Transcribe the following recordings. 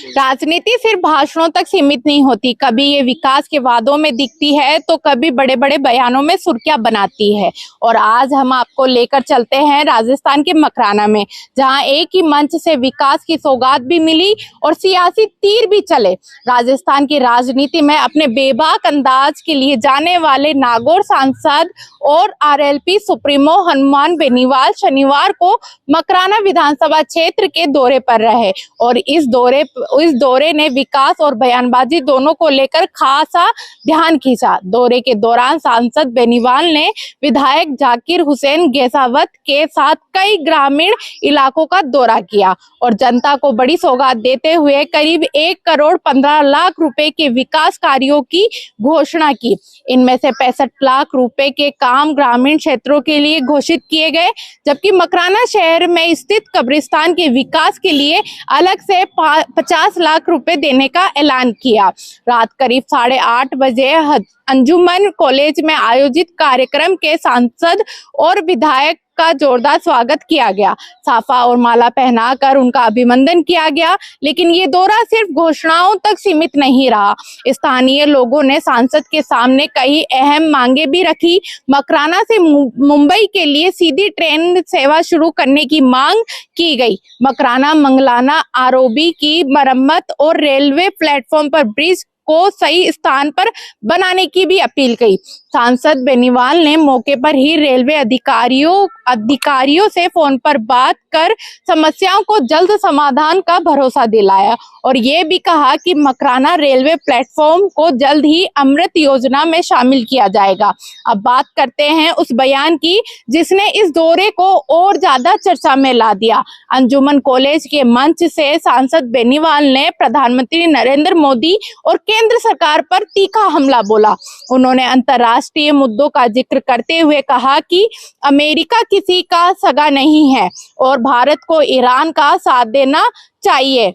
राजनीति सिर्फ भाषणों तक सीमित नहीं होती, कभी ये विकास के वादों में दिखती है तो कभी बड़े बड़े बयानों में सुर्खियां बनाती है। और आज हम आपको लेकर चलते हैं राजस्थान के मकराना में, जहां एक ही मंच से विकास की सौगात भी मिली और सियासी तीर भी चले। राजस्थान की राजनीति में अपने बेबाक अंदाज के लिए जाने वाले नागौर सांसद और आरएलपी सुप्रीमो हनुमान बेनीवाल शनिवार को मकराना विधानसभा क्षेत्र के दौरे पर रहे और इस दौरे ने विकास और बयानबाजी दोनों को लेकर खासा ध्यान खींचा। दौरे के दौरान सांसद बेनीवाल ने विधायक जाकिर हुसैन गेसावत के साथ कई ग्रामीण इलाकों का दौरा किया और जनता को बड़ी सौगात देते हुए करीब 1 करोड़ 15 लाख रुपए के विकास कार्यों की घोषणा की। इनमें से 65 लाख रुपए के काम ग्रामीण क्षेत्रों के लिए घोषित किए गए, जबकि मकराना शहर में स्थित कब्रिस्तान के विकास के लिए अलग से 50 लाख रुपए देने का ऐलान किया। रात करीब 8:30 बजे अंजुमन कॉलेज में आयोजित कार्यक्रम के सांसद और विधायक का जोरदार स्वागत किया गया। साफा और माला पहनाकर उनका अभिनंदन किया गया, लेकिन ये दौरा सिर्फ घोषणाओं तक सीमित नहीं रहा। स्थानीय लोगों ने सांसद के सामने कई अहम मांगे भी रखी। मकराना से मुंबई के लिए सीधी ट्रेन सेवा शुरू करने की मांग की गई। मकराना मंगलाना आरओबी की मरम्मत और रेलवे प्लेटफॉर्म पर ब्रिज को सही स्थान पर बनाने की भी अपील की। सांसद बेनीवाल ने मौके पर ही रेलवे अधिकारियों से फोन पर बात कर समस्याओं को जल्द समाधान का भरोसा दिलाया और ये भी कहा कि मकराना रेलवे प्लेटफॉर्म को जल्द ही अमृत योजना में शामिल किया जाएगा। अब बात करते हैं उस बयान की जिसने इस दौरे को और ज्यादा चर्चा में ला दिया। अंजुमन कॉलेज के मंच से सांसद बेनीवाल ने प्रधानमंत्री नरेंद्र मोदी और केंद्र सरकार पर तीखा हमला बोला। उन्होंने अंतर्राष्ट्रीय मुद्दों का जिक्र करते हुए कहा कि अमेरिका किसी का सगा नहीं है और भारत को ईरान का साथ देना चाहिए।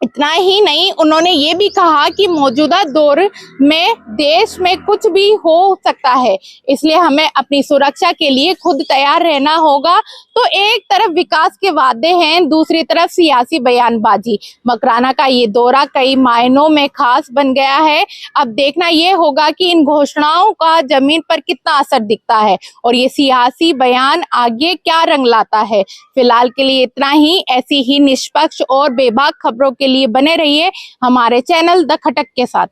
इतना ही नहीं, उन्होंने ये भी कहा कि मौजूदा दौर में देश में कुछ भी हो सकता है, इसलिए हमें अपनी सुरक्षा के लिए खुद तैयार रहना होगा। तो एक तरफ विकास के वादे हैं, दूसरी तरफ सियासी बयानबाजी। मकराना का ये दौरा कई मायनों में खास बन गया है। अब देखना ये होगा कि इन घोषणाओं का जमीन पर कितना असर दिखता है और ये सियासी बयान आगे क्या रंग लाता है। फिलहाल के लिए इतना ही। ऐसी ही निष्पक्ष और बेबाक खबरों के लिए बने रहिए हमारे चैनल द खटक के साथ।